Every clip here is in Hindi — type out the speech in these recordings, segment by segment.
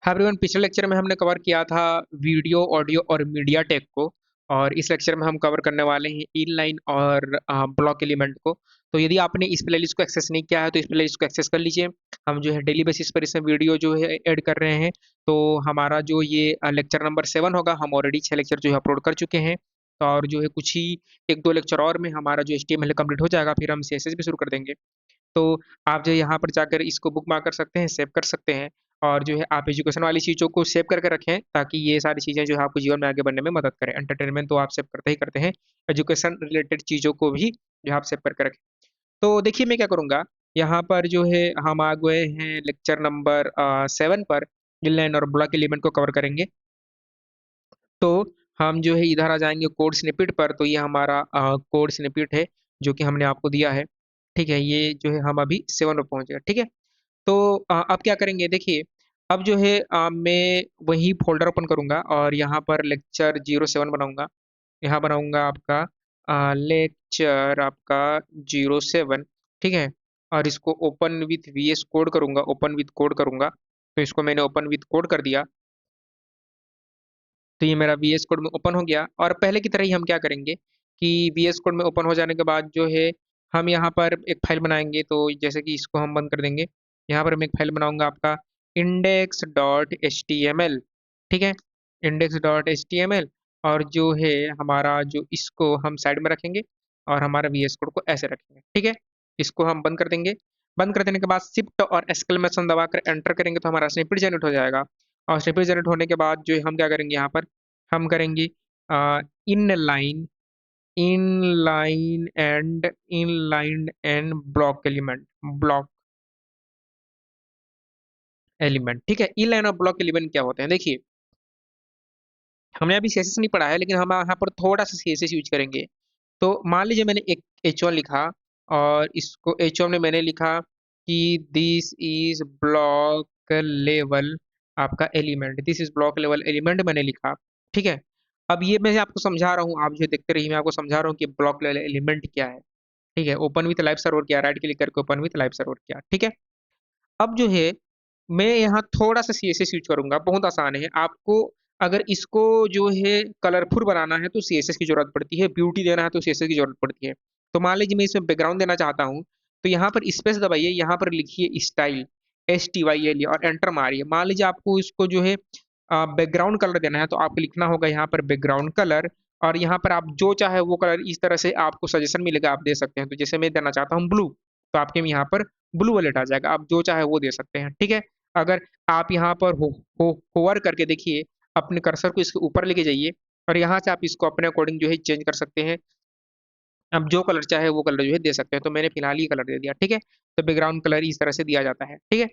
हाँ एवरीवन, पिछले लेक्चर में हमने कवर किया था वीडियो, ऑडियो और मीडिया टेक को। और इस लेक्चर में हम कवर करने वाले हैं इनलाइन और ब्लॉक एलिमेंट को। तो यदि आपने इस प्लेलिस्ट को एक्सेस नहीं किया है तो इस प्लेलिस्ट को एक्सेस कर लीजिए। हम जो है डेली बेसिस पर इसमें वीडियो जो है ऐड कर रहे हैं। तो हमारा जो ये लेक्चर नंबर 7 होगा, हम ऑलरेडी 6 लेक्चर जो है अपलोड कर चुके हैं। और जो है कुछ ही 1-2 लेक्चर और में हमारा जो HTML कंप्लीट हो जाएगा, फिर हम CSS भी शुरू कर देंगे। तो आप जो यहाँ पर जाकर इसको बुक मार्क कर सकते हैं, सेव कर सकते हैं। और जो है आप एजुकेशन वाली चीज़ों को सेव करके रखें, ताकि ये सारी चीज़ें जो है आपको जीवन में आगे बढ़ने में मदद करें। एंटरटेनमेंट तो आप सेव करते ही करते हैं, एजुकेशन रिलेटेड चीज़ों को भी जो है आप सेव करके रखें। तो देखिए मैं क्या करूँगा, यहाँ पर जो है हम आ गए हैं लेक्चर नंबर 7 पर। इनलाइन और ब्लॉक एलिमेंट को कवर करेंगे। तो हम जो है इधर आ जाएंगे कोड स्निपेट पर। तो ये हमारा कोड स्निपेट है जो कि हमने आपको दिया है। ठीक है, ये जो है हम अभी 7 पर पहुंच गए। ठीक है, तो अब क्या करेंगे देखिए। अब जो है मैं वही फोल्डर ओपन करूंगा और यहाँ पर लेक्चर 07 बनाऊंगा। यहाँ बनाऊंगा आपका लेक्चर आपका 07। ठीक है, और इसको ओपन विथ VS कोड करूंगा, ओपन विथ कोड करूंगा। तो इसको मैंने ओपन विथ कोड कर दिया। तो ये मेरा VS कोड में ओपन हो गया। और पहले की तरह ही हम क्या करेंगे कि VS कोड में ओपन हो जाने के बाद जो है हम यहाँ पर एक फाइल बनाएंगे। तो जैसे कि इसको हम बंद कर देंगे। यहाँ पर मैं एक फाइल बनाऊंगा आपका index.html। ठीक है, index.html। और जो है हमारा जो इसको हम साइड में रखेंगे और हमारा VS कोड को ऐसे रखेंगे। ठीक है, इसको हम बंद कर देंगे। बंद कर देने के बाद शिफ्ट और एक्सक्लेमेशन दबाकर एंटर करेंगे तो हमारा स्निपेट जनरेट हो जाएगा। और स्निपेट जनरेट होने के बाद जो है हम क्या करेंगे, यहाँ पर हम करेंगे in line in line and block element. ठीक है, इन लाइन और ब्लॉक एलिमेंट क्या होते हैं देखिए। हमने अभी CSS नहीं पढ़ा है, लेकिन हम यहाँ पर थोड़ा सा CSS यूज करेंगे। तो मान लीजिए मैंने एक H1 लिखा और इसको H1 में मैंने लिखा कि दिस इज ब्लॉक लेवल आपका element, this is block level element मैंने लिखा। ठीक है, अब ये मैं आपको समझा रहा हूँ, आप जो देखते रहिए, मैं आपको समझा रहा हूँ कि ब्लॉक लेवल एलिमेंट क्या है। ठीक है, ओपन विथ लाइव सर्वर किया, राइट क्लिक करके ओपन विथ लाइव सर्वर किया। ठीक है, अब जो है मैं यहाँ थोड़ा सा CSS यूज करूंगा, बहुत आसान है। आपको अगर इसको जो है कलरफुल बनाना है तो CSS की जरूरत पड़ती है, ब्यूटी देना है तो CSS की जरूरत पड़ती है। तो मान लीजिए मैं इसमें बैकग्राउंड देना चाहता हूँ। तो यहाँ पर स्पेस दबाइए, यहाँ पर लिखिए स्टाइल, STYL और एंटर मारिए। मान लीजिए आपको इसको जो है बैकग्राउंड कलर देना है तो आपको लिखना होगा यहाँ पर बैकग्राउंड कलर। और यहाँ पर आप जो चाहे वो कलर इस तरह से आपको सजेशन मिलेगा, आप दे सकते हैं। तो जैसे मैं देना चाहता हूँ ब्लू, तो आपके यहाँ पर ब्लू वालेट आ जाएगा, आप जो चाहे वो दे सकते हैं। ठीक है, अगर आप यहाँ पर होवर करके देखिए, अपने कर्सर को इसके ऊपर लेके जाइए और यहाँ से आप इसको अपने अकॉर्डिंग जो है चेंज कर सकते हैं। अब जो कलर चाहे वो कलर जो है दे सकते हैं। तो मैंने फिलहाल ये कलर दे दिया। ठीक है, तो बैकग्राउंड कलर इस तरह से दिया जाता है। ठीक है,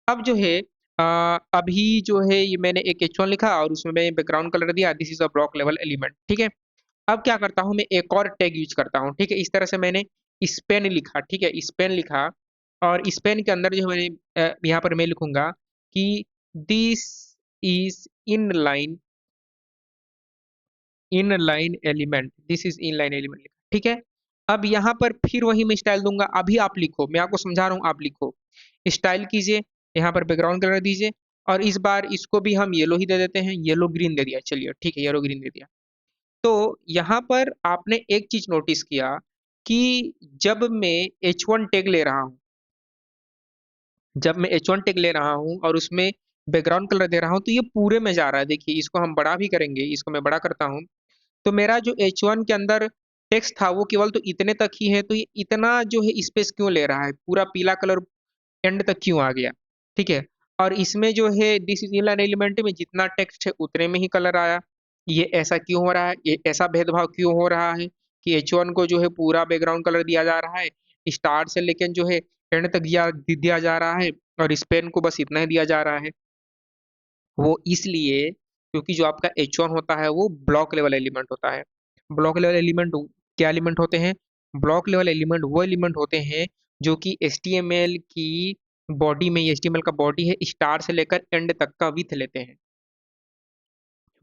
अब जो है अभी जो है ये मैंने एक H1 लिखा और उसमें मैं बैकग्राउंड कलर दिया, this is a block level element. ठीक है, अब क्या करता हूँ मैं, एक और टैग यूज करता हूँ। ठीक है, इस तरह से मैंने स्पेन लिखा। ठीक है, स्पेन लिखा और स्पेन के अंदर जो मैंने यहाँ पर मैं लिखूंगा कि this is in line element, this is in line element लिखा। ठीक है, अब यहाँ पर फिर वही मैं स्टाइल दूंगा। अभी आप लिखो, मैं आपको समझा रहा हूँ, आप लिखो, स्टाइल कीजिए, यहाँ पर बैकग्राउंड कलर दीजिए। और इस बार इसको भी हम येलो ही दे देते हैं, येलो ग्रीन दे दिया। चलिए ठीक है, येलो ग्रीन दे दिया। तो यहाँ पर आपने एक चीज नोटिस किया कि जब मैं H1 टैग ले रहा हूँ, जब मैं H1 टैग ले रहा हूँ और उसमें बैकग्राउंड कलर दे रहा हूँ, तो ये पूरे में जा रहा है। देखिए इसको हम बड़ा भी करेंगे, इसको मैं बड़ा करता हूँ। तो मेरा जो H1 के अंदर टेक्स्ट था वो केवल तो इतने तक ही है। तो ये इतना जो है स्पेस क्यों ले रहा है, पूरा पीला कलर एंड तक क्यों आ गया। ठीक है, और इसमें जो है दिस इज इनलाइन एलिमेंट में जितना टेक्स्ट है उतने में ही कलर आया। ये ऐसा क्यों हो रहा है, ये ऐसा भेदभाव क्यों हो रहा है कि H1 को जो है पूरा बैकग्राउंड कलर दिया जा रहा है, स्टार्ट से लेकिन जो है एंड तक दिया जा रहा है, और स्पेन को बस इतना ही दिया जा रहा है। वो इसलिए क्योंकि जो आपका H1 होता है वो ब्लॉक लेवल एलिमेंट होता है। ब्लॉक लेवल एलिमेंट क्या एलिमेंट होते हैं, ब्लॉक लेवल एलिमेंट वो एलिमेंट होते हैं जो कि HTML की बॉडी में, HTML का बॉडी है, स्टार से लेकर एंड तक का विथ लेते हैं।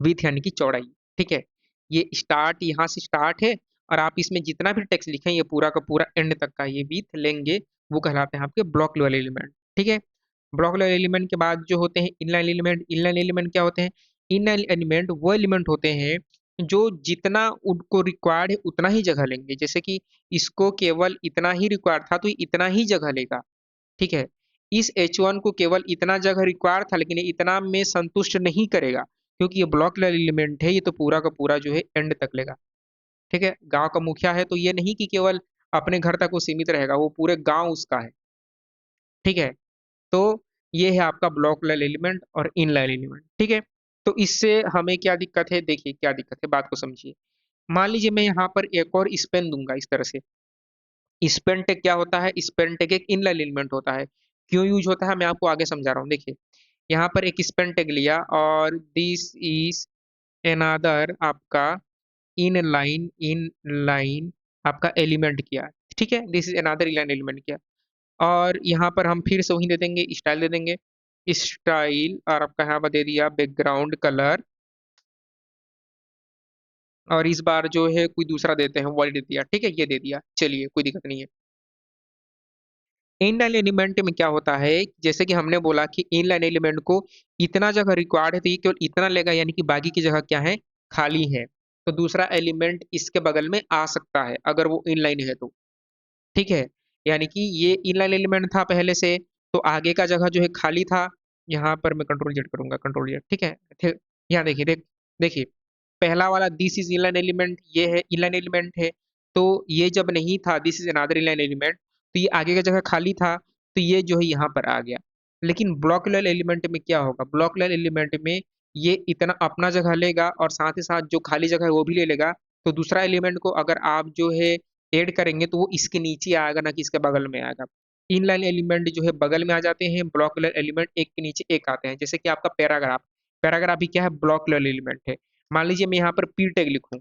विथ यानी कि चौड़ाई। ठीक है, ये स्टार्ट यहाँ से स्टार्ट है और आप इसमें जितना भी टेक्स्ट लिखें ये पूरा का पूरा एंड तक का ये विथ लेंगे, वो कहलाते हैं आपके ब्लॉक लेवल एलिमेंट। ठीक है, ब्लॉक लेवल एलिमेंट के बाद जो होते हैं इनलाइन एलिमेंट। इनलाइन एलिमेंट क्या होते हैं? इनलाइन एलिमेंट वो एलिमेंट होते हैं जो जितना उनको रिक्वायर्ड है उतना ही जगह लेंगे। जैसे कि इसको केवल इतना ही रिक्वायर्ड था तो ये इतना ही जगह लेगा, ठीक है। इस H1 को केवल इतना जगह रिक्वायर था लेकिन ये इतना में संतुष्ट नहीं करेगा, क्योंकि ये ब्लॉक लेवल एलिमेंट है, ये तो पूरा का पूरा जो है एंड तक लेगा, ठीक है। गांव का मुखिया है तो ये नहीं कि केवल अपने घर तक वो सीमित रहेगा, वो पूरे गांव उसका है, ठीक है। तो ये है आपका ब्लॉक लेवल एलिमेंट और इनलाइन एलिमेंट, ठीक है। तो इससे हमें क्या दिक्कत है? देखिए क्या दिक्कत है, बात को समझिए। मान लीजिए मैं यहाँ पर एक और स्पेन दूंगा इस तरह से। स्पेन टेक क्या होता है? स्पेन टेक एक इनलाइन एलिमेंट होता है। क्यों यूज होता है मैं आपको आगे समझा रहा हूँ। देखिए यहाँ पर एक स्पेन टेक लिया और दिस इज अनदर आपका इन लाइन आपका एलिमेंट किया, ठीक है। This is another in line element किया, और यहाँ पर हम फिर से वही दे देंगे, स्टाइल दे देंगे, स्टाइल, और आपका यहाँ पर दे दिया बैकग्राउंड कलर, और इस बार जो है कोई दूसरा देते हैं, वॉइड दे दिया, ठीक है। ये दे दिया, चलिए कोई दिक्कत नहीं है। इनलाइन एलिमेंट में क्या होता है, जैसे कि हमने बोला कि इनलाइन एलिमेंट को इतना जगह रिक्वायर्ड है तो ये केवल इतना लेगा, यानी कि बाकी की जगह क्या है? खाली है। तो दूसरा एलिमेंट इसके बगल में आ सकता है अगर वो इनलाइन है तो, ठीक है। यानी कि ये इनलाइन एलिमेंट था पहले से, तो आगे का जगह जो है खाली था। यहाँ पर मैं कंट्रोल जेड करूंगा, कंट्रोल जेड, ठीक है। यहाँ देखिए, देखिए पहला वाला दिस इज इनलाइन एलिमेंट, ये है इनलाइन एलिमेंट है। तो ये जब नहीं था this is another inline element, तो ये आगे का जगह खाली था, तो ये जो है यहाँ पर आ गया। लेकिन ब्लॉक लेवल एलिमेंट में क्या होगा? ब्लॉक लेवल एलिमेंट में ये इतना अपना जगह लेगा और साथ ही साथ जो खाली जगह है वो भी ले लेगा। तो दूसरा एलिमेंट को अगर आप जो है ऐड करेंगे तो वो इसके नीचे आएगा, ना कि इसके बगल में आएगा। इनलाइन एलिमेंट जो है बगल में आ जाते हैं, ब्लॉक लेवल एलिमेंट एक के नीचे एक आते हैं। जैसे कि आपका पैराग्राफ, पैराग्राफ भी क्या है? ब्लॉक लेवल एलिमेंट है। मान लीजिए मैं यहाँ पर पी टैग लिखूं,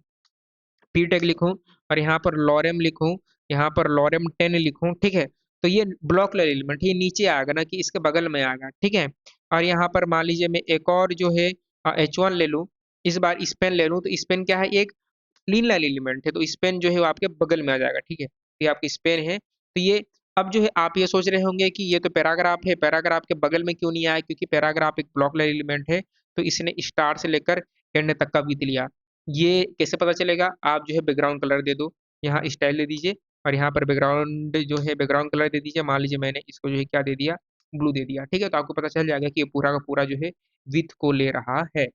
पी टैग लिखूं, और यहाँ पर लॉरेम लिखूं, यहाँ पर लॉरेम 10 लिखूं, ठीक है। तो ये ब्लॉक लेवल एलिमेंट ये नीचे आएगा, ना कि इसके बगल में आएगा, ठीक है। और यहाँ पर मान लीजिए मैं एक और जो है H1 ले लूं, इस बार स्पेन ले लूं, तो स्पेन क्या है? एक क्लीन लाइन एलिमेंट है, तो स्पेन जो है वो आपके बगल में आ जाएगा, ठीक है। ये आपकी स्पेन है, तो ये अब जो है आप ये सोच रहे होंगे कि ये तो पैराग्राफ है, पैराग्राफ के बगल में क्यों नहीं आया? क्योंकि पैराग्राफ एक ब्लॉक लाइन एलिमेंट है, तो इसने स्टार्ट से लेकर एंड तक का विथ लिया। ये कैसे पता चलेगा? आप जो है बैकग्राउंड कलर दे दो, यहाँ स्टाइल दे दीजिए, और यहाँ पर बैकग्राउंड जो है बैकग्राउंड कलर दे दीजिए। मान लीजिए मैंने इसको जो है क्या दे दिया? ब्लू दे दिया, ठीक है। तो आपको पता चल जाएगा कि ये पूरा का पूरा जो है विथ को ले रहा है।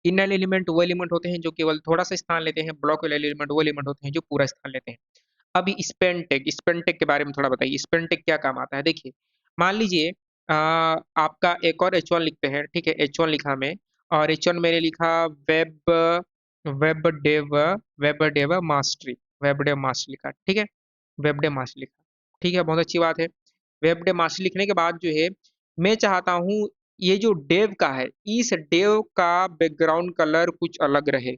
इनलाइन एलिमेंट वो एलिमेंट होते हैं जो केवल थोड़ा सा स्थान लेते हैं, ब्लॉक वाले एलिमेंट वो एलिमेंट होते हैं जो पूरा स्थान लेते हैं। अभी स्पेन टेक के बारे में थोड़ा बताइए, स्पेन टेक क्या काम आता है? देखिए मान लीजिए आपका एक और H1 लिखते हैं, ठीक है। H1 लिखा मैं, और H1 मैंने लिखा web web dev web dev mastery, web dev master लिखा, ठीक है। वेब डेव मास्टर लिखा, ठीक है, बहुत अच्छी बात है। वेब डेव मास्टर लिखने के बाद जो है मैं चाहता हूँ ये जो डेव का है, इस डेव का बैकग्राउंड कलर कुछ अलग रहे,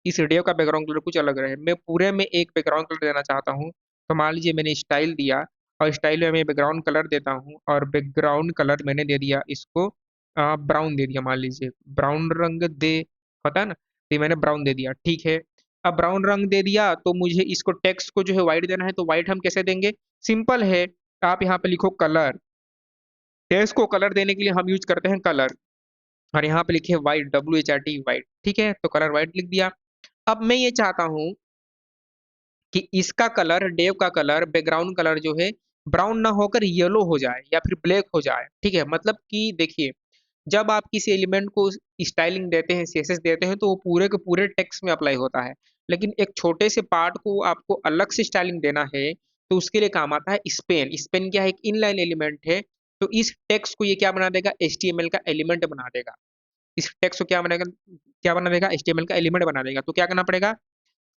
इस डेव का बैकग्राउंड कलर कुछ अलग रहे। मैं पूरे में एक बैकग्राउंड कलर देना चाहता हूँ, तो मान लीजिए मैंने स्टाइल दिया, और स्टाइल में मैं बैकग्राउंड कलर देता हूँ, और बैकग्राउंड कलर मैंने दे दिया इसको ब्राउन दे दिया, मान लीजिए ब्राउन रंग दे, पता है ना, तो ये मैंने ब्राउन दे दिया, ठीक है। अब ब्राउन रंग दे दिया तो मुझे इसको टेक्स्ट को जो है व्हाइट देना है, तो व्हाइट हम कैसे देंगे? सिंपल है, आप यहाँ पे लिखो कलर, टेक्स्ट को कलर देने के लिए हम यूज करते हैं कलर, और यहाँ पे लिखे व्हाइट, WHIT व्हाइट, ठीक है। तो कलर व्हाइट लिख दिया। अब मैं ये चाहता हूँ कि इसका कलर, डेव का कलर, बैकग्राउंड कलर जो है ब्राउन ना होकर येलो हो जाए या फिर ब्लैक हो जाए, ठीक है। मतलब कि देखिए जब आप किसी एलिमेंट को स्टाइलिंग देते हैं, सीएसएस देते हैं, तो वो पूरे के पूरे टेक्स्ट में अप्लाई होता है। लेकिन एक छोटे से पार्ट को आपको अलग से स्टाइलिंग देना है, तो उसके लिए काम आता है स्पेन। स्पेन क्या है? एक इनलाइन एलिमेंट है, तो इस टेक्स्ट को ये क्या बना देगा? HTML का एलिमेंट बना देगा। इस टेक्स्ट को क्या बनेगा? क्या बना देगा? HTML का एलिमेंट बना देगा। तो क्या करना पड़ेगा?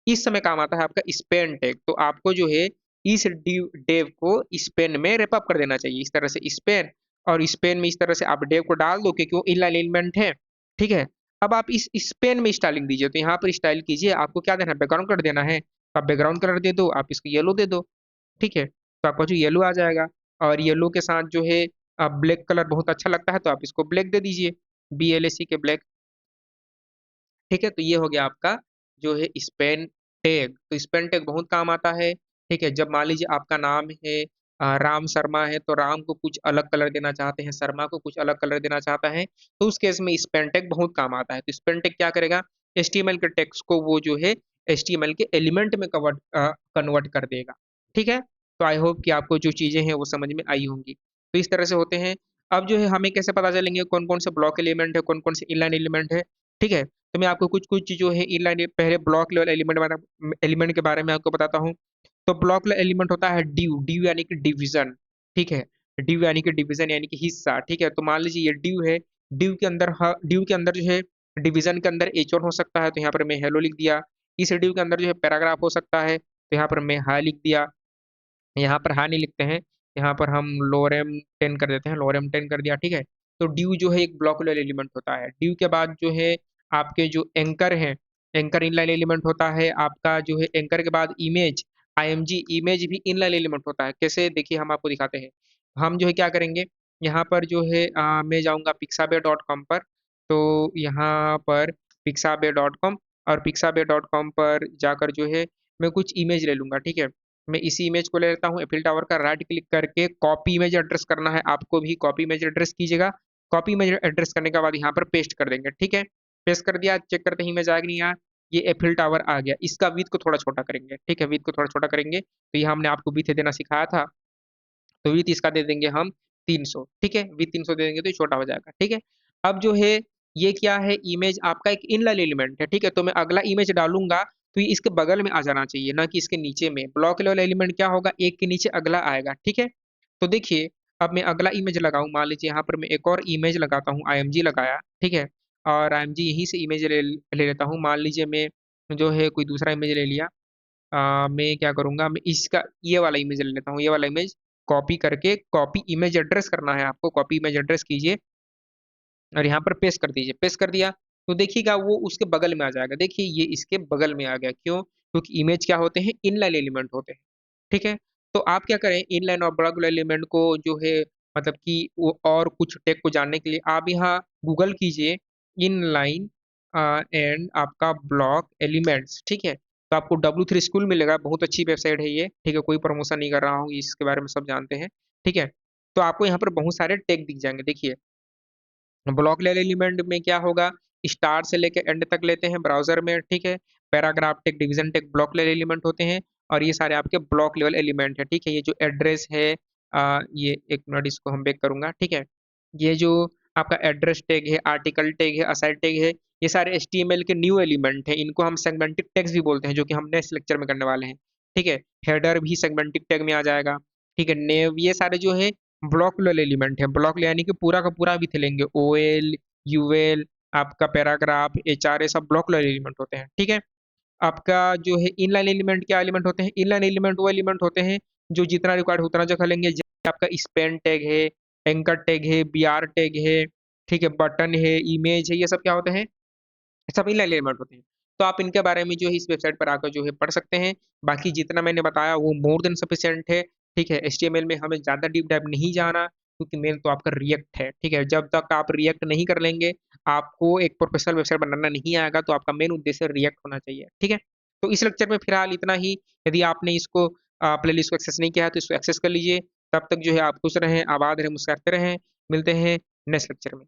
इस समय काम आता है आपका स्पेन टैग। तो आपको जो है इस डेव को स्पेन में रेप अप कर देना चाहिए, इस तरह से स्पेन, और स्पेन में इस तरह से आप डेव को डाल दो क्योंकि वो इनलाइन एलिमेंट है, ठीक है। अब आप इस स्पेन में स्टाइलिंग दीजिए, तो यहाँ पर स्टाइल कीजिए, आपको क्या देना है? बैकग्राउंड कलर देना है, तो आप बैकग्राउंड कलर दे दो, आप इसको येलो दे दो, ठीक है। तो आपका जो येलो आ जाएगा, और येलो के साथ जो है ब्लैक कलर बहुत अच्छा लगता है, तो आप इसको ब्लैक दे दीजिए, BLAC के ब्लैक, ठीक है। तो ये हो गया आपका जो है स्पेन टैग। तो स्पेन टैग बहुत काम आता है, ठीक है। जब मान लीजिए आपका नाम है राम शर्मा है तो राम को कुछ अलग कलर देना चाहते हैं, शर्मा को कुछ अलग कलर देना चाहता है, तो उस केस में स्पेल टैग बहुत काम आता है। तो स्पेल टैग क्या करेगा, एचटीएमएल के टेक्स्ट को वो जो है एचटीएमएल के एलिमेंट में कन्वर्ट कर देगा। ठीक है, तो आई होप कि आपको जो चीजें हैं वो समझ में आई होंगी। तो इस तरह से होते हैं। अब जो है हमें कैसे पता चलेंगे कौन कौन से ब्लॉक एलिमेंट है, कौन कौन से इनलाइन एलिमेंट है। ठीक है, तो मैं आपको कुछ कुछ जो है इनलाइन पहले ब्लॉक लेवल एलिमेंट के बारे में आपको बताता हूँ। तो ब्लॉक एलिमेंट होता है ड्यू, ड्यू यानी कि डिवीजन। ठीक है, ड्यू यानी कि डिवीजन यानी कि हिस्सा। ठीक है, तो मान लीजिए ये ड्यू है, ड्यू के अंदर जो है डिवीजन के अंदर एच वन हो सकता है, तो यहाँ पर मैं हेलो लिख दिया। इस ड्यू के अंदर जो है पैराग्राफ हो सकता है, तो यहाँ पर मैं हाई लिख दिया। यहाँ पर हाई नहीं लिखते हैं, यहाँ पर हम लोरेम 10 कर देते हैं, लोरेम 10 कर दिया। ठीक है, तो ड्यू जो है एक ब्लॉक लेवल एलिमेंट होता है। ड्यू के बाद जो है आपके जो एंकर है, एंकर इनलाइन एलिमेंट होता है आपका। जो है एंकर के बाद इमेज, आईएमजी इमेज भी इनलाइन एलिमेंट होता है। कैसे, देखिए हम आपको दिखाते हैं। हम जो है क्या करेंगे, यहाँ पर जो है मैं जाऊँगा pixabay.com पर। तो यहाँ पर pixabay.com, और pixabay.com पर जाकर जो है मैं कुछ इमेज ले लूंगा। ठीक है, मैं इसी इमेज को ले लेता हूँ एफिल टावर का, राइट क्लिक करके कॉपी इमेज एड्रेस करना है, आपको भी कॉपी इमेज एड्रेस कीजिएगा। कॉपी इमेज एड्रेस करने के बाद यहाँ पर पेस्ट कर देंगे। ठीक है, पेस्ट कर दिया, चेक करते ही इमेज आ गई नहीं यार, ये एफिल टावर आ गया। इसका विड्थ को थोड़ा छोटा करेंगे। ठीक है, विड्थ को थोड़ा छोटा करेंगे, तो ये हमने आपको विड्थ देना सिखाया था, तो विड्थ इसका दे देंगे हम 300। ठीक है, विड्थ 300 दे देंगे तो ये छोटा हो जाएगा। ठीक है, अब जो है ये क्या है, इमेज आपका एक इनलाइन एलिमेंट है। ठीक है, तो मैं अगला इमेज डालूंगा तो ये इसके बगल में आ जाना चाहिए, ना कि इसके नीचे में। ब्लॉक लेवल एलिमेंट क्या होगा, एक के नीचे अगला आएगा। ठीक है, तो देखिए अब मैं अगला इमेज लगाऊं, मान लीजिए यहाँ पर मैं एक और इमेज लगाता हूँ, आईएमजी लगाया। ठीक है, और आईएमजी यहीं से इमेज ले लेता हूँ। मान लीजिए मैं जो है कोई दूसरा इमेज ले लिया। मैं क्या करूंगा, मैं इसका ये वाला इमेज ले लेता हूँ, ये वाला इमेज कॉपी करके, कॉपी इमेज एड्रेस करना है आपको, कॉपी इमेज एड्रेस कीजिए और यहाँ पर पेस्ट कर दीजिए। पेस्ट कर दिया तो देखिएगा वो उसके बगल में आ जाएगा। देखिए ये इसके बगल में आ गया, क्यों, क्योंकि इमेज क्या होते हैं, इनलाइन एलिमेंट होते हैं। ठीक है, तो आप क्या करें, इनलाइन और ब्लॉक एलिमेंट को जो है मतलब कि वो और कुछ टेक को जानने के लिए आप यहाँ गूगल कीजिए इनलाइन एंड आपका ब्लॉक एलिमेंट्स। ठीक है, तो आपको W3 स्कूल मिलेगा, बहुत अच्छी वेबसाइट है ये। ठीक है, कोई प्रमोशन नहीं कर रहा हूँ, इसके बारे में सब जानते हैं। ठीक है, तो आपको यहाँ पर बहुत सारे टेक दिख जाएंगे। देखिए ब्लॉक लेवल एलिमेंट में क्या होगा, स्टार्ट से लेकर एंड तक लेते हैं ब्राउजर में। ठीक है, paragraph tag, division tag block level element होते हैं, और ये सारे आपके ब्लॉक लेवल एलिमेंट है। ठीक है, ये जो एड्रेस है, ये एक मिनट इसको हम बैक करूंगा। ठीक है, ये जो आपका एड्रेस टैग है, आर्टिकल टैग है, असाइड टैग है, ये सारे एचटीएमएल के न्यू एलिमेंट है। इनको हम सेगमेंटिक टैग्स भी बोलते हैं, जो कि हम नेक्स्ट लेक्चर में करने वाले हैं। ठीक है, हेडर भी सेगमेंटिक टैग में आ जाएगा। ठीक है, नेव, ये सारे जो है ब्लॉक लेवल एलिमेंट है। ब्लॉक यानी कि पूरा का पूरा भी लेंगे, ओएल, यूएल, आपका पैराग्राफ, एचआर, सब ब्लॉक लेवल एलिमेंट होते हैं। ठीक है, आपका जो है इनलाइन एलिमेंट क्या एलिमेंट होते हैं, इनलाइन एलिमेंट वो एलिमेंट होते हैं जो जितना रिक्वायर्ड उतना जगह लेंगे। जैसे आपका स्पेन टैग है, एंकर टैग है, बीआर टैग है, ठीक है, बटन है, इमेज है, ये सब क्या होते हैं, सब इनलाइन एलिमेंट होते हैं। तो आप इनके बारे में जो है इस वेबसाइट पर आकर जो है पढ़ सकते हैं। बाकी जितना मैंने बताया वो मोर देन सफिशिएंट है। ठीक है, एचटीएमएल में हमें ज़्यादा डीप डाइव नहीं जाना, क्योंकि मेन तो आपका रिएक्ट है। ठीक है, जब तक आप रिएक्ट नहीं कर लेंगे, आपको एक प्रोफेशनल वेबसाइट बनाना नहीं आएगा। तो आपका मेन उद्देश्य रिएक्ट होना चाहिए। ठीक है, तो इस लेक्चर में फिलहाल इतना ही। यदि आपने इसको प्लेलिस्ट को एक्सेस नहीं किया है तो इसको एक्सेस कर लीजिए। तब तक जो है आप खुश रहें, आबाद रहें, मुस्कुराते रहें। मिलते हैं नेक्स्ट लेक्चर में।